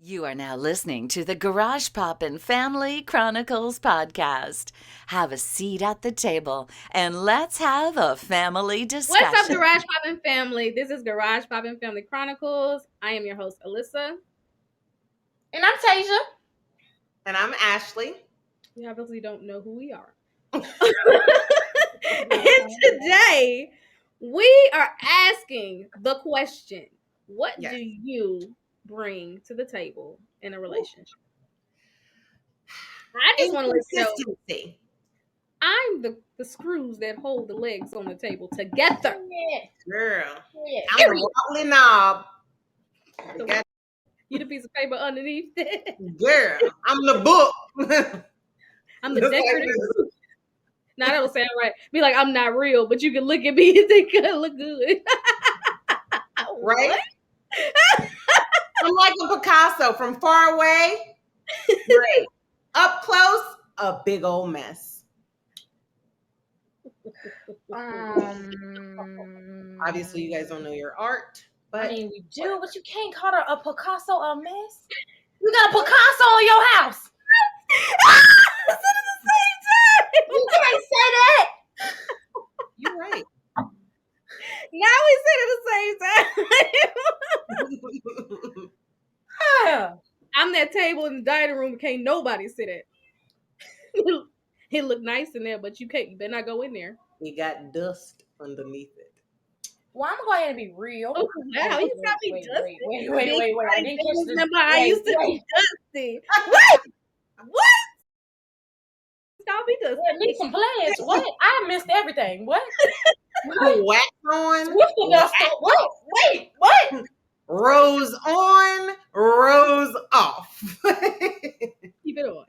You are now listening to the Garage Poppin Family Chronicles podcast. Have a seat at the table and let's have a family discussion. What's up, Garage Poppin family? This is Garage Poppin Family Chronicles. I am your host, Alyssa. And I'm Tasia. And I'm Ashley. You obviously don't know who we are. And today, we are asking the question, what do you bring to the table in a relationship? I just want to let you know, I'm the screws that hold the legs on the table together. Yeah. Girl. Yeah. I'm the wobbly knob. You the piece of paper underneath it. Girl, I'm the book. I'm the decorative. Now that don't sound right. Be like, I'm not real, but you can look at me and think I look good. Right? I'm like a Picasso from far away. Great. Up close, a big old mess. Obviously, you guys don't know your art. But I mean, we do, but you can't call her a Picasso a mess. You got a Picasso in your house. At the same time. You can't say that. You're right. Now we said at the same time. Yeah. I'm that table in the dining room can't nobody sit at. It look nice in there, but you can't. You better not go in there. You got dust underneath it. Well, I'm gonna go ahead and be real. Oh, wow, you got me dusty. Wait. I didn't catch the. Remember, I used to be dusty. What? Stop me dusty. Need some plans. What? I missed everything. What? Wax on. What's the dust? What? Wait. What? Rose on, rose off. Keep it on.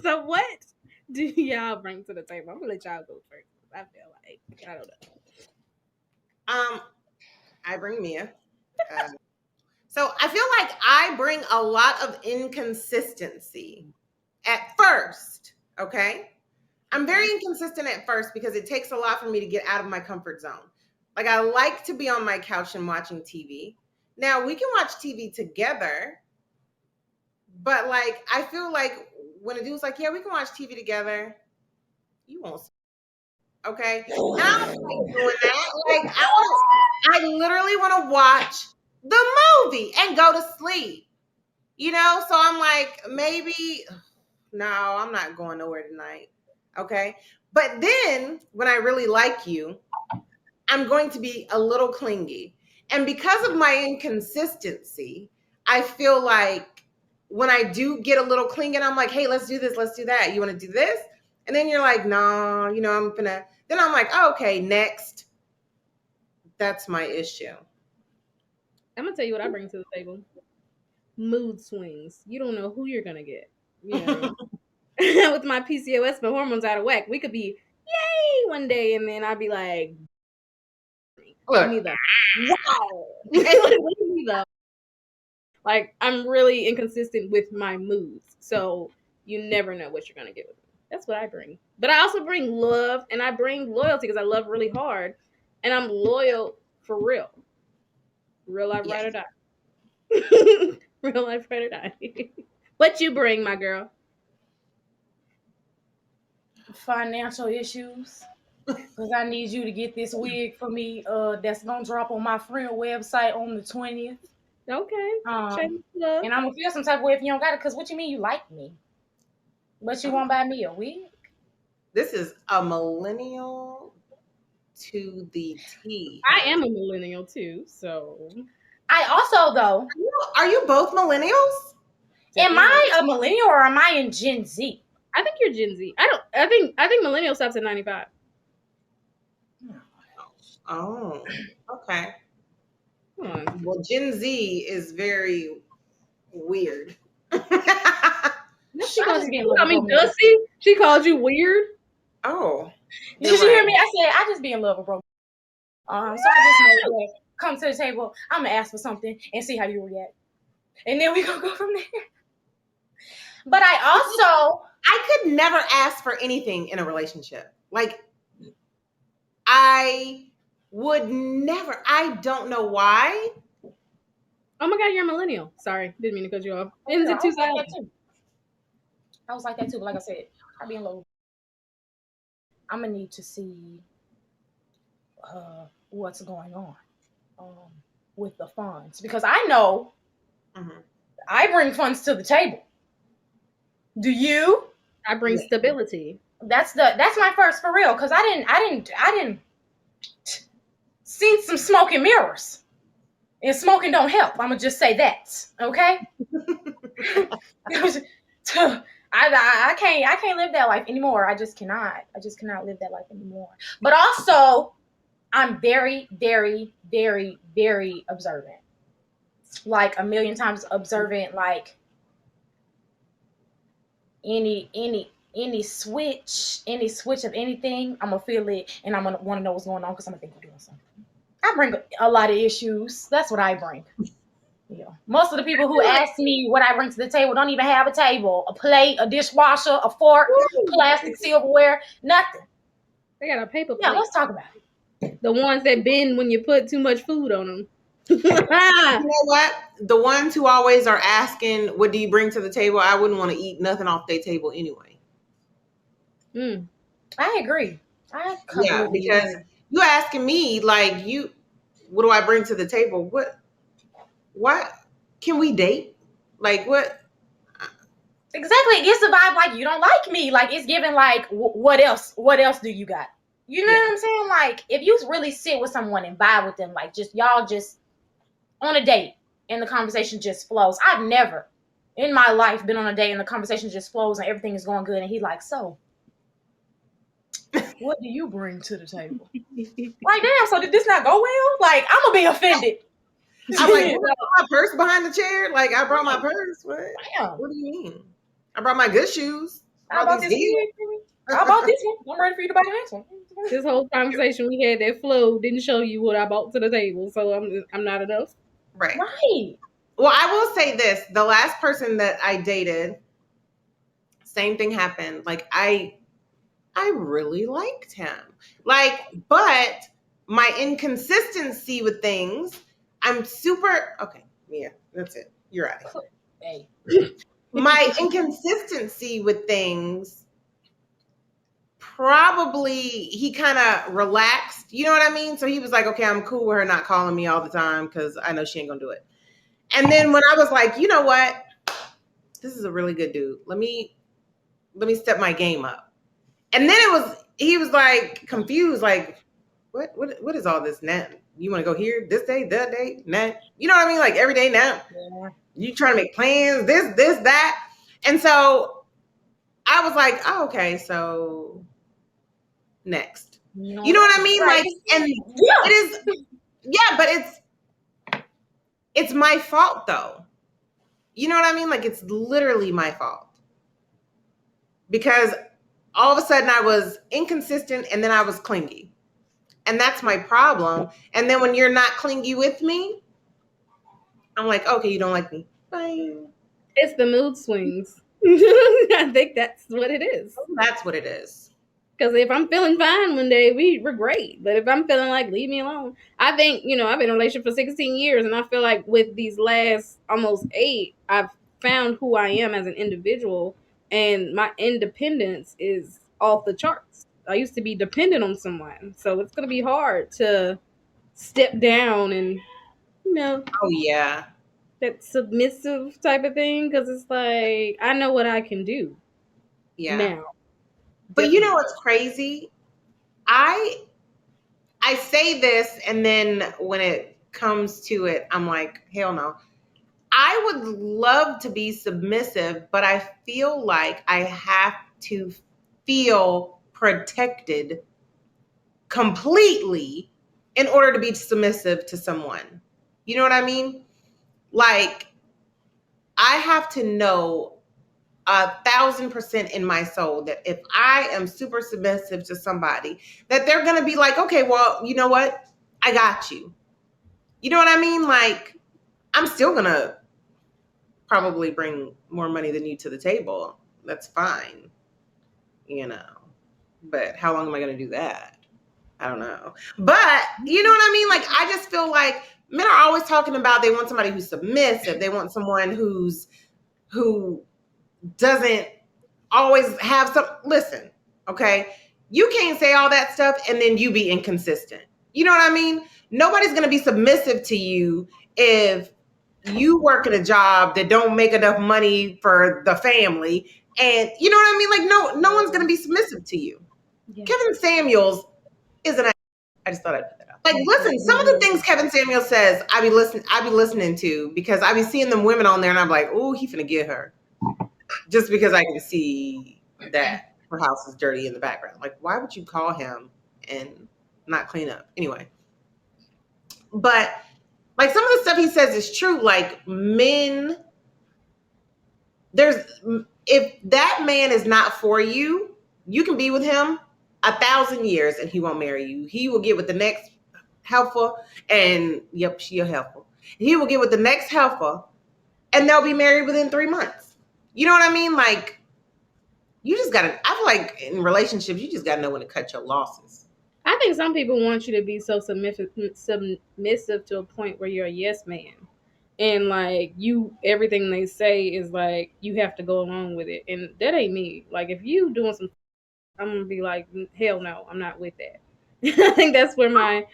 So what do y'all bring to the table? I'm gonna let y'all go first. I feel like I don't know. I bring Mia. So I feel like I bring a lot of inconsistency at first. Okay, I'm very inconsistent at first because it takes a lot for me to get out of my comfort zone. Like, I like to be on my couch and watching TV. Now, we can watch TV together, but, like, I feel like when a dude's like, yeah, we can watch TV together, you won't. Okay? And I don't like doing that. Like, I literally want to watch the movie and go to sleep. You know? So I'm like, maybe, no, I'm not going nowhere tonight. Okay? But then, when I really like you, I'm going to be a little clingy. And because of my inconsistency, I feel like when I do get a little clingy and I'm like, hey, let's do this, let's do that. You want to do this? And then you're like, no, you know, then I'm like, oh, okay, next. That's my issue. I'm gonna tell you what I bring to the table. Mood swings. You don't know who you're gonna get. You know, with my PCOS, my hormones out of whack. We could be yay one day, and then I'd be like, Look. Wow. Like, I'm really inconsistent with my moods, so you never know what you're gonna get with me. That's what I bring. But I also bring love, and I bring loyalty because I love really hard, and I'm loyal for real. Real life, ride or die. Real life, ride or die. What you bring, my girl? Financial issues. Because I need you to get this wig for me that's going to drop on my friend website on the 20th. Okay. And I'm going to feel some type of way if you don't got it. Because what you mean you like me? But you won't buy me a wig? This is a millennial to the T. I am a millennial too, so. I also, though. Are you both millennials? Am I a millennial or am I in Gen Z? I think you're Gen Z. I think millennial stops at 95. Oh, okay. Well, Gen Z is very weird. She called me Dusty. She called you weird. Oh, did you hear me? I said I just be in love with bro. So I just know that come to the table. I'm gonna ask for something and see how you react, and then we gonna go from there. But I could never ask for anything in a relationship. Like, I would never. I don't know why. Oh my God, you're a millennial. Sorry, didn't mean to cut you off. Oh, Into yeah, I was like 2000. that too. I was like that too. But like I said, I be in low. I'm gonna need to see what's going on with the funds because I know I bring funds to the table. Do you? I bring stability. That's my first for real because I didn't seen some smoke and mirrors. And smoking don't help. I'm gonna just say that, okay? I can't live that life anymore. I just cannot live that life anymore. But also, I'm very, very, very, very observant. Like a million times observant. Like any switch of anything, I'm gonna feel it, and I'm gonna want to know what's going on because I'm gonna think we're doing something. I bring a lot of issues. That's what I bring. Yeah. Most of the people who ask me what I bring to the table don't even have a table, a plate, a dishwasher, a fork, plastic silverware, nothing. They got a paper plate. Yeah, let's talk about it. The ones that bend when you put too much food on them. You know what? The ones who always are asking, what do you bring to the table? I wouldn't want to eat nothing off their table anyway. I agree. Yeah, because you asking me, like, what do I bring to the table? What can we date? Like, what? Exactly. It gives the vibe like you don't like me. Like it's giving like what else? What else do you got? You know what I'm saying? Like if you really sit with someone and vibe with them, like y'all just on a date and the conversation just flows. I've never in my life been on a date and the conversation just flows and everything is going good and he's like, so what do you bring to the table? Like, damn, so did this not go well? Like, I'm gonna be offended. I'm like, I brought my purse behind the chair. Like, I brought my purse. What? Damn. What do you mean? I brought my good shoes. I bought this one. I bought this one. I'm ready for you to buy the next one. This whole conversation we had that flow didn't show you what I brought to the table, so I'm not enough. Right. Right. Well, I will say this: the last person that I dated, same thing happened. Like, I really liked him. Like, but my inconsistency with things, I'm super okay. Yeah, that's it. You're right. Hey. My inconsistency with things, probably he kind of relaxed. You know what I mean? So he was like, okay, I'm cool with her not calling me all the time because I know she ain't gonna do it. And then when I was like, you know what? This is a really good dude. Let me step my game up. And then he was like confused, like, what is all this now? You want to go here this day, that day, now? You know what I mean? Like every day now. Yeah. You trying to make plans, this, that. And so I was like, oh, okay, so next. You know what I mean? Right. Like, and it is, but it's my fault though. You know what I mean? Like it's literally my fault. Because all of a sudden I was inconsistent and then I was clingy. And that's my problem. And then when you're not clingy with me, I'm like, okay, you don't like me. Bye. It's the mood swings. I think that's what it is. That's what it is. Because if I'm feeling fine one day, we're great. But if I'm feeling like, leave me alone. I think, I've been in a relationship for 16 years. And I feel like with these last almost 8, I've found who I am as an individual. And my independence is off the charts. I used to be dependent on someone. So it's going to be hard to step down and, Oh, yeah. That submissive type of thing. Because it's like, I know what I can do. Yeah. Now. But you know what's crazy? I say this, and then when it comes to it, I'm like, hell no. I would love to be submissive, but I feel like I have to feel protected completely in order to be submissive to someone. You know what I mean? Like, I have to know 1,000% in my soul that if I am super submissive to somebody, that they're going to be like, okay, well, you know what? I got you. You know what I mean? Like, I'm still going to probably bring more money than you to the table. That's fine. But how long am I going to do that? I don't know. But you know what I mean? Like, I just feel like men are always talking about they want somebody who's submissive. They want someone who doesn't always have some. Listen, okay, you can't say all that stuff and then you be inconsistent. You know what I mean? Nobody's going to be submissive to you if you work at a job that don't make enough money for the family, and you know what I mean. Like no one's going to be submissive to you. Yeah. Kevin Samuels is an. I just thought I'd put that out. Like, listen, some of the things Kevin Samuels says, I be listening to, because I be seeing them women on there, and I'm like, oh, he finna get her, just because I can see that her house is dirty in the background. Like, why would you call him and not clean up? Anyway, but like some of the stuff he says is true. Like, men, if that man is not for you, you can be with him 1,000 years and he won't marry you. He will get with the next helpful, and yep, she a helpful. He will get with the next helpful, and they'll be married within 3 months. You know what I mean? Like, you just gotta. I feel like in relationships, you just gotta know when to cut your losses. I think some people want you to be so submissive to a point where you're a yes man, and like everything they say is like you have to go along with it, and that ain't me. Like, if you doing some, I'm gonna be like, hell no, I'm not with that. I think that's where my.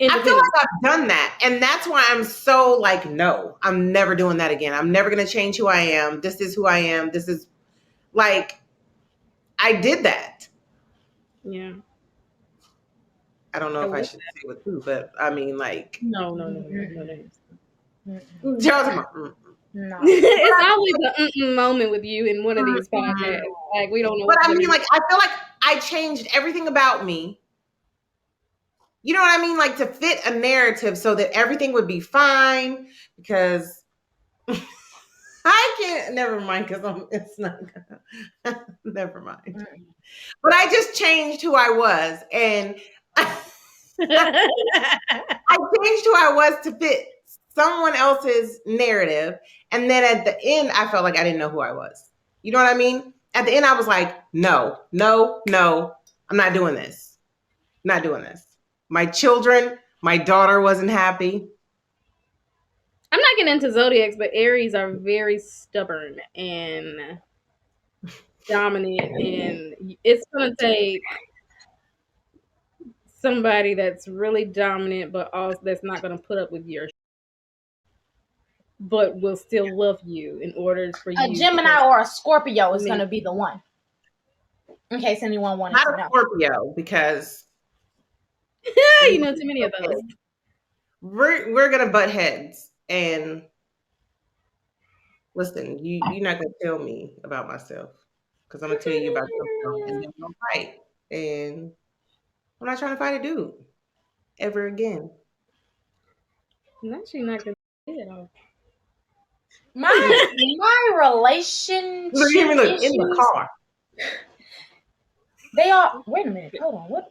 I feel like I've done that, and that's why I'm so like, no, I'm never doing that again. I'm never gonna change who I am. This is who I am. This is like, I did that. Yeah. I don't know if I should say with who, but I mean, like, no. No. It's always a moment with you in one of these podcasts. Like, we don't know. But I mean, like, I feel like I changed everything about me. You know what I mean? Like, to fit a narrative so that everything would be fine, because I can't. Never mind, because it's not gonna. Never mind. But I just changed who I was, and I changed who I was to fit someone else's narrative. And then at the end, I felt like I didn't know who I was. You know what I mean? At the end, I was like, no, I'm not doing this. I'm not doing this. My children, my daughter wasn't happy. I'm not getting into zodiacs, but Aries are very stubborn and dominant, and it's going to take somebody that's really dominant, but also that's not going to put up with your but will still love you in order for you. A Gemini or a Scorpio is going to be the one. In case anyone wanted to know. Not a Scorpio, because you know too many of those. We're gonna butt heads, and listen, you're not gonna tell me about myself, because I'm gonna tell you about yourself, and then we'll fight. And I'm not trying to fight a dude ever again. I'm actually not gonna say it all. My relationship Look in the car. They are. Wait a minute. Hold on. What?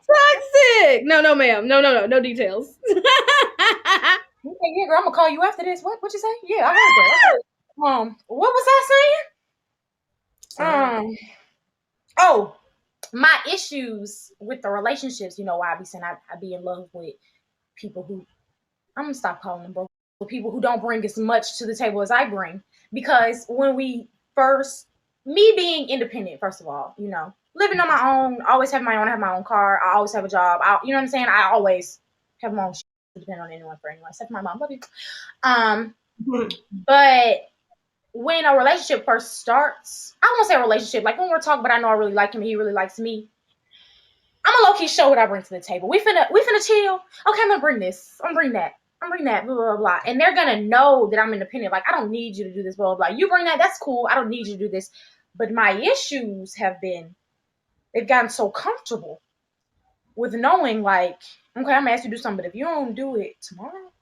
Toxic. No, ma'am. No details. Okay, yeah, girl. I'm gonna call you after this. What you say? Yeah, I heard that. What was I saying? Oh, my issues with the relationships. You know why I be saying I be in love with people who, I'm gonna stop calling them broke. People who don't bring as much to the table as I bring. Because when me being independent, first of all, you know, living on my own, always have my own car. I always have a job. You know what I'm saying? I always have my own shit to depend on anyone for anyone, except for my mom. Love you. But when a relationship first starts, I won't say a relationship, like when we're talking, but I know I really like him, he really likes me. I'm gonna low-key show what I bring to the table. We finna chill. Okay, I'm gonna bring this. I'm gonna bring that, blah, blah, blah. And they're gonna know that I'm independent. Like, I don't need you to do this, blah, blah, blah. You bring that, that's cool. I don't need you to do this. But my issues have been, they've gotten so comfortable with knowing, like, okay, I'm gonna ask you to do something, but if you don't do it tomorrow,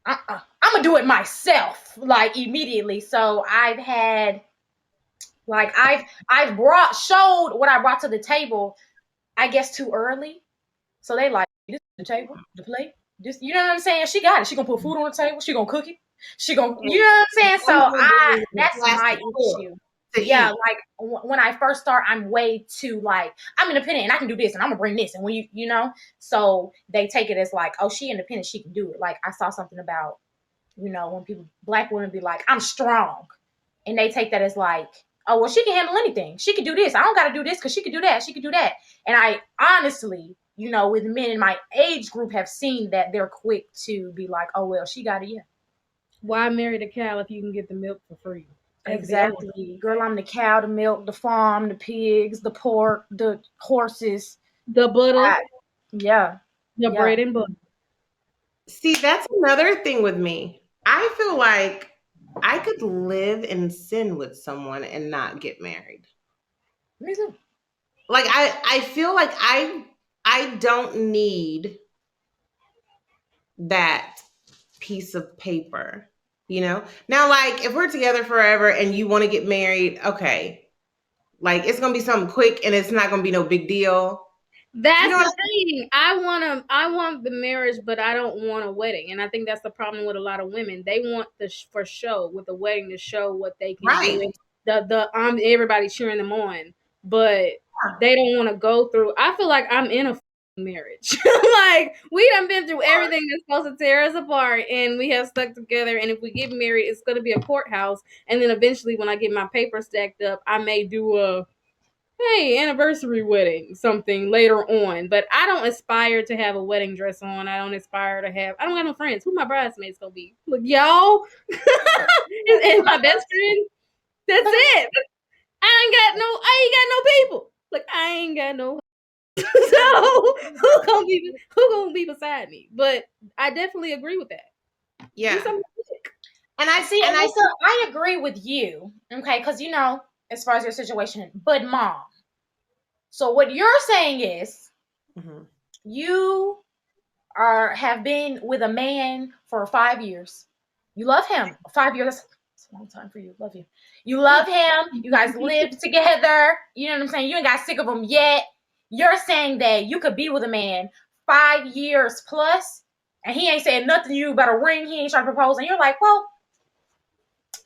I'm gonna do it myself, like, immediately. So I've had, like, I've showed what I brought to the table, I guess, too early. So they like, this is the table, the plate. Just, you know what I'm saying? She got it. She gonna put food on the table. She gonna cook it. She gonna, you know what I'm saying? So that's my issue. to Yeah, eat. like when I first start, I'm way too like, I'm independent and I can do this and I'm gonna bring this. And when you know, so they take it as like, oh, she independent, she can do it. Like I saw something about, when people, black women be like, I'm strong. And they take that as like, oh, well, she can handle anything. She can do this. I don't got to do this because she can do that. She can do that. And I honestly, with men in my age group have seen that they're quick to be like, oh, well, she got it. Yeah. Why marry the cow if you can get the milk for free? Exactly. Girl, I'm the cow, the milk, the farm, the pigs, the pork, the horses. The butter, Yeah. the Yeah. bread and butter. See, that's another thing with me. I feel like I could live in sin with someone and not get married. Me too. Like I feel like I don't need that piece of paper, Now, like, if we're together forever and you want to get married, okay. Like, it's gonna be something quick and it's not gonna be no big deal. That's You know the what thing. I want the marriage, but I don't want a wedding. And I think that's the problem with a lot of women. They want for show with the wedding to show what they can Right. do. And everybody cheering them on, but they don't want to go through. I feel like I'm in a marriage. Like we done been through everything that's supposed to tear us apart, and we have stuck together. And if we get married, it's going to be a courthouse. And then eventually, when I get my papers stacked up, I may do a anniversary wedding, something later on. But I don't aspire to have a wedding dress on. I don't got no friends. Who my bridesmaids gonna be? Look, y'all. And my best friend. That's it. I ain't got no people. Like I ain't got no so who gonna be beside me? But I definitely agree with that. Yeah. Do something quick. And I see, and I agree with you, okay? Because as far as your situation, but mom. So what you're saying is, you have been with a man for 5 years. You love him. 5 years. That's a long time for you. Love you. You love him. You guys live together. You know what I'm saying? You ain't got sick of him yet. You're saying that you could be with a man 5 years plus, and he ain't saying nothing to you about a ring. He ain't trying to propose, and you're like, well,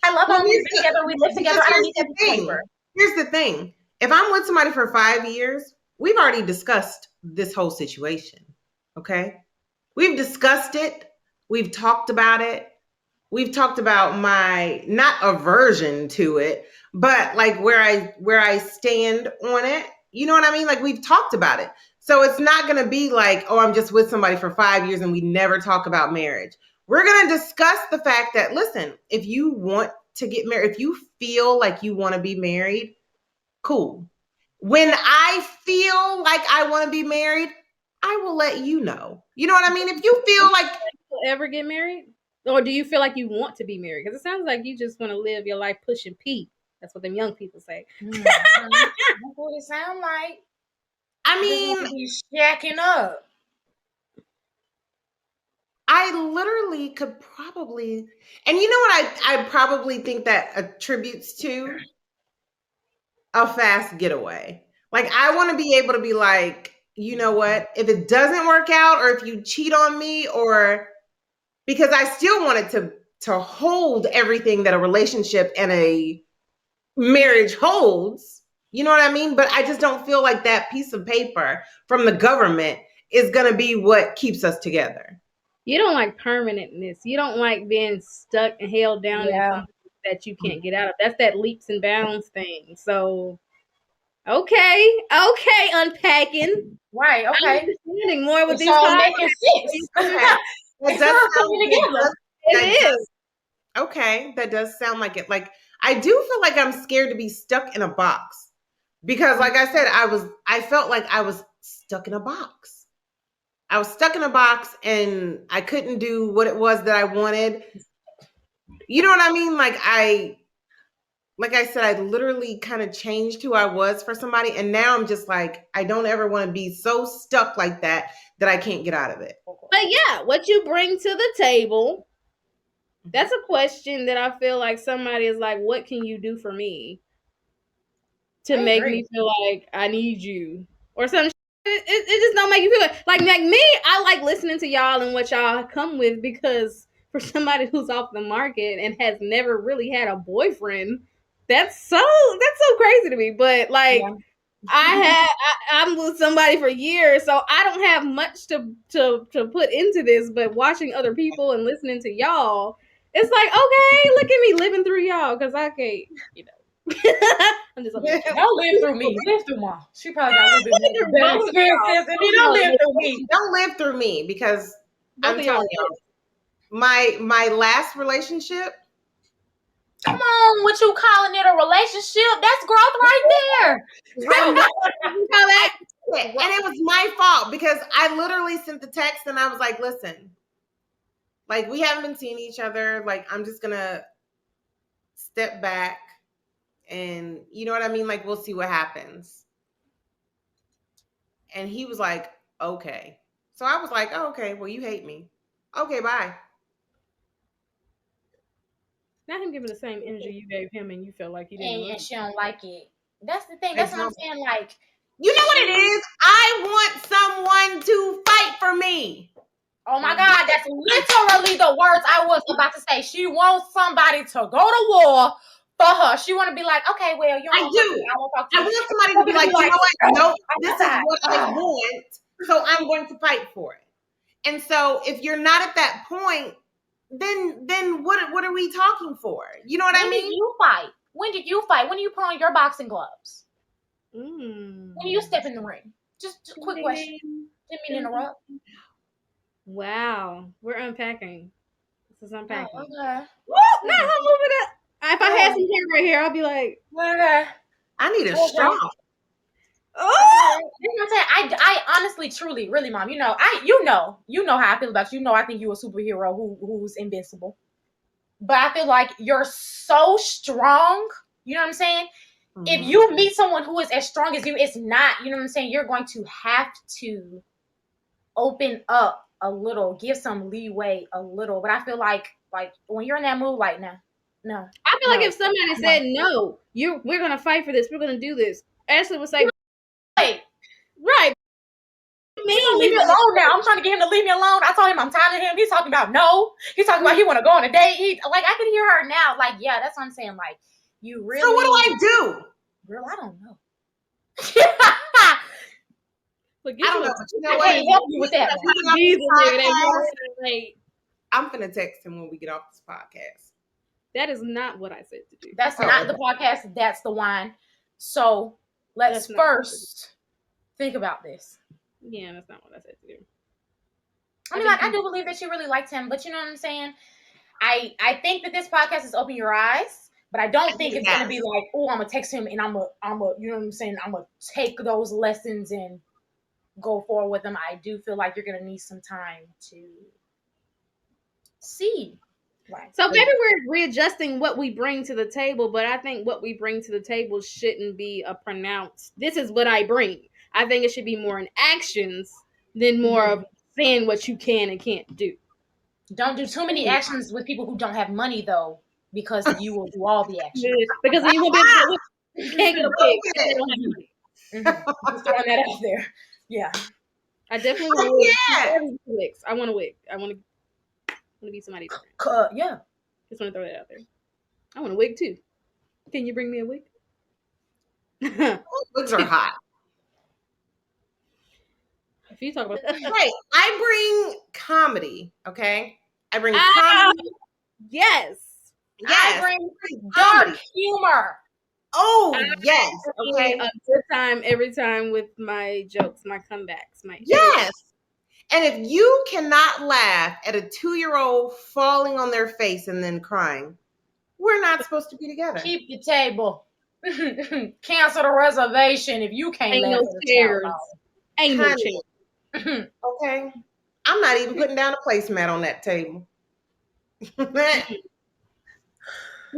I love him. We've been together. We live together. I don't need that paper. Here's the thing. If I'm with somebody for 5 years, we've already discussed this whole situation. Okay? We've discussed it. We've talked about it. We've talked about my not aversion to it, but like where I stand on it. You know what I mean? Like we've talked about it. So it's not going to be like, oh, I'm just with somebody for 5 years and we never talk about marriage. We're going to discuss the fact that, listen, if you want to get married, if you feel like you want to be married, cool. When I feel like I want to be married, I will let you know. You know what I mean? If you feel like you'll ever get married, or do you feel like you want to be married? Because it sounds like you just want to live your life pushing P. That's what them young people say. That's what it sounds like. I mean, he's shacking up. I literally could probably, and you know what I probably think that attributes to? A fast getaway. Like I want to be able to be like, you know what? If it doesn't work out, or if you cheat on me, or because I still wanted to hold everything that a relationship and a marriage holds. You know what I mean? But I just don't feel like that piece of paper from the government is going to be what keeps us together. You don't like permanentness. You don't like being stuck and held down in something that you can't get out of. That's that leaps and bounds thing. So, okay, unpacking. Right, okay. I'm understanding more with it's these all making sense. Okay. It's all coming together. It is. Okay, that does sound like it. Like I do feel like I'm scared to be stuck in a box. Because like I said, I felt like I was stuck in a box. I was stuck in a box and I couldn't do what it was that I wanted. You know what I mean? Like I said, I literally kind of changed who I was for somebody. And now I'm just like, I don't ever want to be so stuck like that I can't get out of it. But yeah, what you bring to the table, that's a question that I feel like somebody is like, what can you do for me to make me feel like I need you? Or something. It just don't make you feel like me. I like listening to y'all and what y'all come with, because for somebody who's off the market and has never really had a boyfriend, That's so crazy to me. But like, Yeah. I'm with somebody for years, so I don't have much to put into this. But watching other people and listening to y'all, it's like, okay, look at me living through y'all, because I can't, you know. I'm just Don't live through me. Live through mom. She probably got a little bit more better experiences than me. Don't live through me. Don't live through me, because both I'm of y'all. telling y'all, my last relationship. Come on, what you calling it a relationship? That's growth right there. I know, and it was my fault, because I literally sent the text and I was like, listen, like, we haven't been seeing each other. Like, I'm just gonna step back, and you know what I mean? Like, we'll see what happens. And he was like, okay. So I was like, oh, okay, well, you hate me. Okay, bye. Not him giving the same energy you gave him, and you felt like he didn't. And she don't like it. That's the thing. That's what I'm saying. Like, you know what it is? I want someone to fight for me. oh my God, that's literally the words I was about to say. She wants somebody to go to war for her. She want to be like, okay, well, you don't I do. I won't talk to I you. want somebody to be like, you know what? No, this is side. what I want, so I'm going to fight for it. And so if you're not at that point, then what are we talking for? You know what I When mean? did you fight? When did you fight? When did you put on your boxing gloves? Mm. When do you step in the ring? Just a quick question. Didn't mean to interrupt. Wow, we're unpacking. This is unpacking. Oh, okay. Woo, not her moving up. If I had some hair right here, I'd be like, Okay. I need a straw. oh. You know what I'm saying? I honestly, truly, really, mom. You know how I feel about you. You know, I think you're a superhero who's invincible. But I feel like you're so strong. You know what I'm saying? Mm-hmm. If you meet someone who is as strong as you, it's not. You know what I'm saying? You're going to have to open up a little, give some leeway a little. But I feel like when you're in that mood, like, no. I feel like if somebody said no, we're gonna fight for this, we're gonna do this, Ashley would say, right. Leave me alone now. I'm trying to get him to leave me alone. I told him I'm tired of him. He's talking about no. He's talking about he want to go on a date. I can hear her now. Like, yeah, that's what I'm saying. Like, you really. So what do I do? Girl, I don't know. I don't know, but you know I what? can't help you with that. I'm finna text him when we get off this podcast. That is not what I said to do. That's not the podcast. That's the wine. So let's first think about this. Yeah, that's not what I said to do. I mean, I do believe that she really liked him, but you know what I'm saying? I think that this podcast has opened your eyes, but I don't think it's gonna be like, oh, I'm gonna text him and I'm a, you know what I'm saying? I'm gonna take those lessons and go forward with them. I do feel like you're gonna need some time to see. Right. So maybe we're readjusting what we bring to the table, but I think what we bring to the table shouldn't be a pronounced, this is what I bring. I think it should be more in actions than more of saying what you can and can't do. Don't do too many actions with people who don't have money, though, because you will do all the actions. Because you won't be able to, you can't get a wig if they don't have money. Just throwing that out there. Yeah. I definitely want wigs. I want a wig. I want to be somebody different. Yeah. Just want to throw that out there. I want a wig too. Can you bring me a wig? Wigs are hot. If you talk about right, I bring comedy. Okay, I bring comedy. Yes. I bring dark humor. Oh yes. Okay, a good time every time with my jokes, my comebacks, yes. And if you cannot laugh at a 2-year-old falling on their face and then crying, we're not supposed to be together. Keep the table. Cancel the reservation if you can't Ain't laugh no chairs. Ain't no chairs. Okay. I'm not even putting down a placemat on that table. We're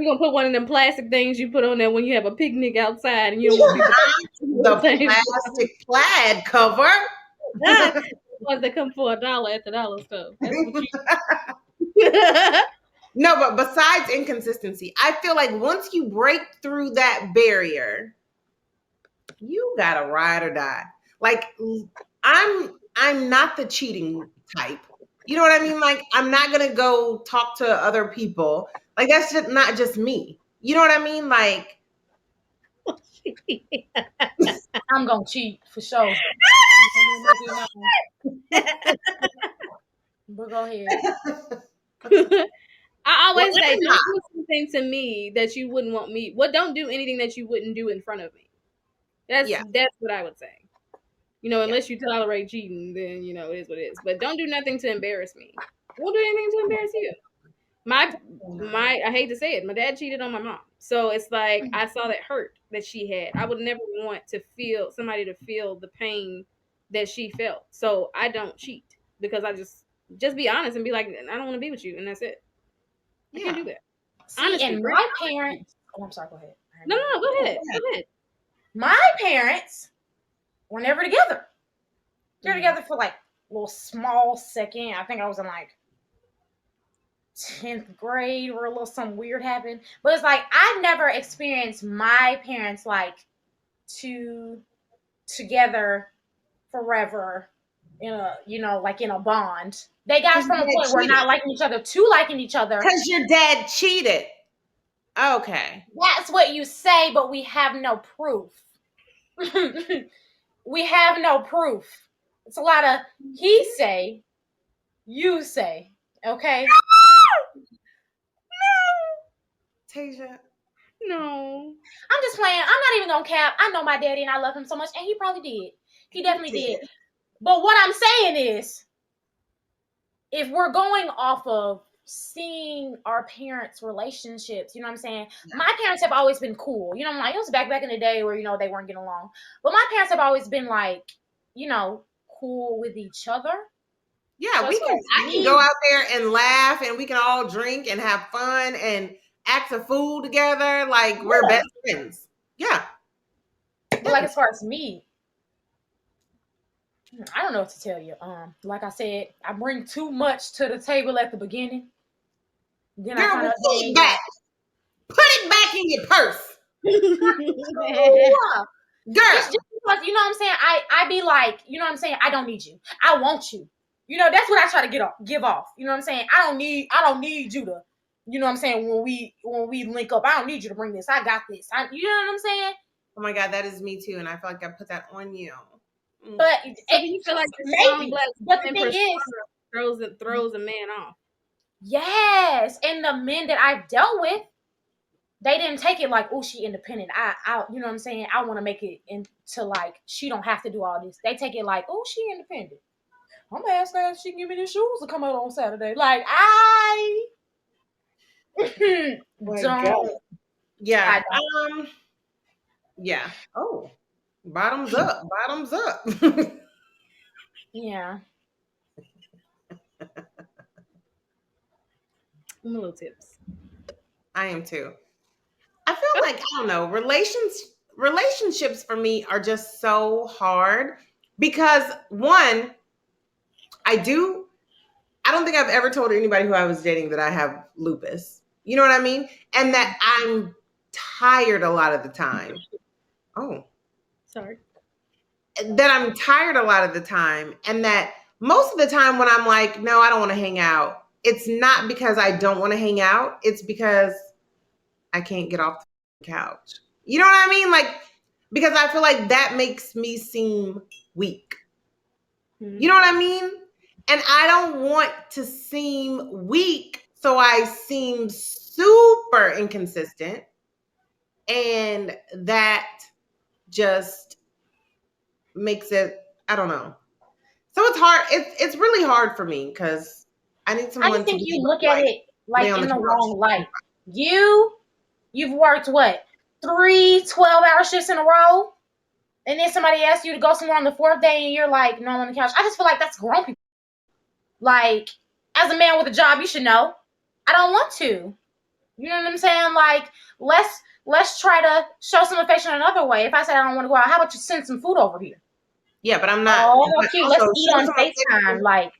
gonna put one of them plastic things you put on there when you have a picnic outside and you don't want people the plastic plaid cover. The ones that come for $1 at the dollar store. That's what you No, but besides inconsistency, I feel like once you break through that barrier, you gotta ride or die. Like I'm not the cheating type. You know what I mean? Like, I'm not gonna go talk to other people. Like, that's just not just me. You know what I mean? Like, I'm gonna cheat for sure. But go ahead. I always well, say, I'm don't not. do something to me that you wouldn't want me. Well, don't do anything that you wouldn't do in front of me. That's Yeah. what I would say. Unless you tolerate cheating, then it is what it is. But don't do nothing to embarrass me. Won't do anything to embarrass you. My I hate to say it, my dad cheated on my mom. So it's like I saw that hurt that she had. I would never want to feel somebody to feel the pain that she felt. So I don't cheat because I just be honest and be like, I don't want to be with you, and that's it. I can't do that. See, Honesty, and right? my parents. Oh, I'm sorry. Go ahead. No, go ahead. Go ahead. My parents were never together. They're together for like a little small second. I think I was in like 10th grade where a little something weird happened. But it's like I never experienced my parents like together forever in a like in a bond. They got from a point where not liking each other to liking each other. Because your dad cheated. Okay. That's what you say, but we have no proof. We have no proof. It's a lot of he say, you say. Okay? Tasia. No. I'm just playing. I'm not even gonna cap. I know my daddy and I love him so much, and he probably did. He definitely did. But what I'm saying is, if we're going off of seeing our parents' relationships, you know what I'm saying? Yeah. My parents have always been cool. It was back in the day where, they weren't getting along. But my parents have always been like, cool with each other. Yeah, so I can go out there and laugh and we can all drink and have fun and act a fool together. Like we're best friends. Yeah. But like as far as me, I don't know what to tell you. Like I said, I bring too much to the table at the beginning. Then girl, put it back. Put it back in your purse. Girl. It's just because, you know what I'm saying? I be like, you know what I'm saying? I don't need you. I want you. That's what I try to give off. You know what I'm saying? I don't need you to, you know what I'm saying? When we link up, I don't need you to bring this. I got this. You know what I'm saying? Oh my God, that is me too. And I feel like I put that on you. But so you feel like maybe. But the thing is, throws a man off. Yes. And the men that I've dealt with, they didn't take it like, oh, she independent. I you know what I'm saying? I want to make it into like, she don't have to do all this. They take it like, oh, she independent. I'm going to ask her if she can give me the shoes to come out on Saturday. Like, I don't. Yeah. Yeah. Oh, bottoms up. Yeah. I'm a little tips. I am too. I feel like, I don't know, relationships for me are just so hard because one, I don't think I've ever told anybody who I was dating that I have lupus. You know what I mean? And that I'm tired a lot of the time. Oh. Sorry. That I'm tired a lot of the time. And that most of the time when I'm like, no, I don't want to hang out, it's not because I don't want to hang out. It's because I can't get off the couch. You know what I mean? Like, because I feel like that makes me seem weak. Mm-hmm. You know what I mean? And I don't want to seem weak, so I seem super inconsistent. And that just makes it, I don't know. So it's hard. It's really hard for me because I need someone. I think you look at it like in the wrong light. You've worked what? 3 12-hour shifts in a row? And then somebody asks you to go somewhere on the 4th day and you're like, no, I'm on the couch. I just feel like that's grown people. Like, as a man with a job, you should know. I don't want to. You know what I'm saying? Like, let's try to show some affection another way. If I said I don't want to go out, how about you send some food over here? Yeah, but I'm not. Oh, cute. Let's eat on FaceTime. Like,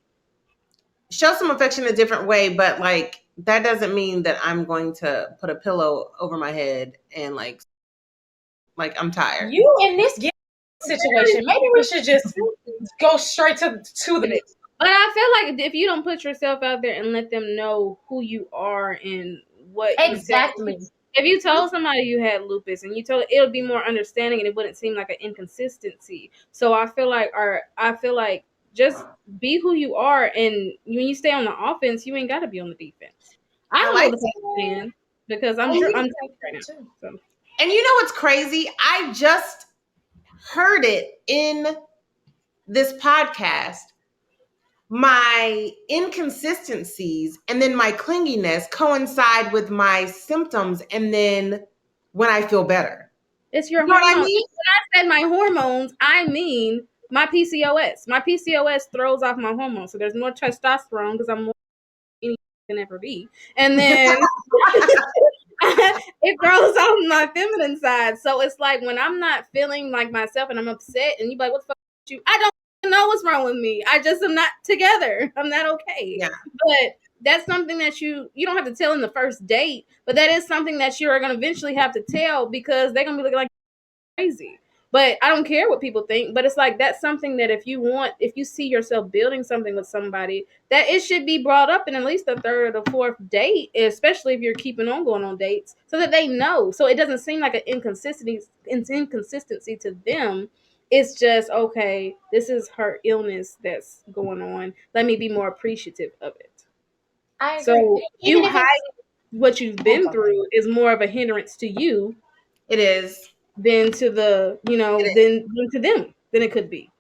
show some affection a different way, but like that doesn't mean that I'm going to put a pillow over my head and like I'm tired. You in this situation, maybe we should just go straight to the. But I feel like if you don't put yourself out there and let them know who you are and what exactly, If you told somebody you had lupus and you told it would be more understanding and it wouldn't seem like an inconsistency. So I feel like just be who you are, and when you stay on the offense, you ain't got to be on the defense. I I don't like know the plan because I'm tired right now. So. And you know what's crazy? I just heard it in this podcast. My inconsistencies and then my clinginess coincide with my symptoms and then when I feel better. It's your You know what I hormones. mean? When I said my hormones, I mean my PCOS. My PCOS throws off my hormones. So there's more testosterone because I'm more than ever be. And then it throws off my feminine side. So it's like when I'm not feeling like myself and I'm upset and you like, what the fuck you? I don't know what's wrong with me. I just am not together. I'm not okay. Yeah. But that's something that you don't have to tell in the first date, but that is something that you're gonna eventually have to tell because they're gonna be looking like crazy. But I don't care what people think. But it's like that's something that if you see yourself building something with somebody, that it should be brought up in at least the third or fourth date, especially if you're keeping on going on dates, so that they know. So it doesn't seem like an inconsistency to them. It's just okay. This is her illness that's going on. Let me be more appreciative of it. I agree. So Even you if hide it's what you've been through is more of a hindrance to you It is. than to the than to them than it could be.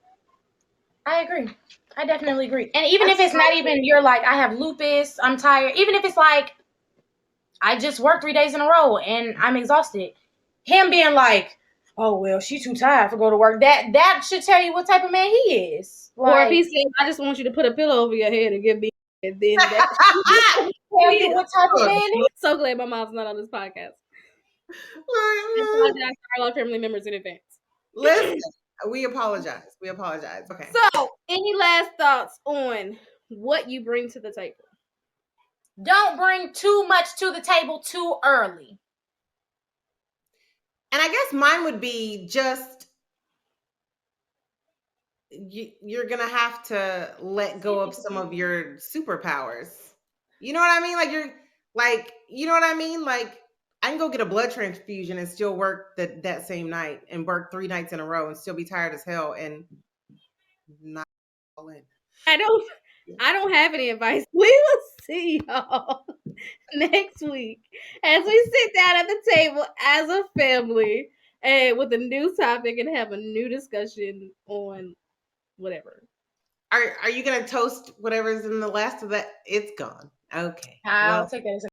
I agree. I definitely agree. And even if it's not even you're like, I have lupus, I'm tired. Even if it's like, I just worked 3 days in a row and I'm exhausted. Him being like, oh well, she's too tired to go to work. That should tell you what type of man he is. Or if Like, he says, "I just want you to put a pillow over your head and give me," and then that. tell you what type of man he is. So glad my mom's not on this podcast. I apologize to all our family members in advance. Listen, we apologize. We apologize. Okay. So, any last thoughts on what you bring to the table? Don't bring too much to the table too early. And I guess mine would be just you're gonna have to let go of some of your superpowers. You know what I mean? You know what I mean? Like, I can go get a blood transfusion and still work that same night and work 3 nights in a row and still be tired as hell and not all in. I don't have any advice. We will see y'all next week as we sit down at the table as a family and with a new topic and have a new discussion on whatever. Are you gonna toast whatever's in the last of that? It's gone. Okay. I'll Well, take that as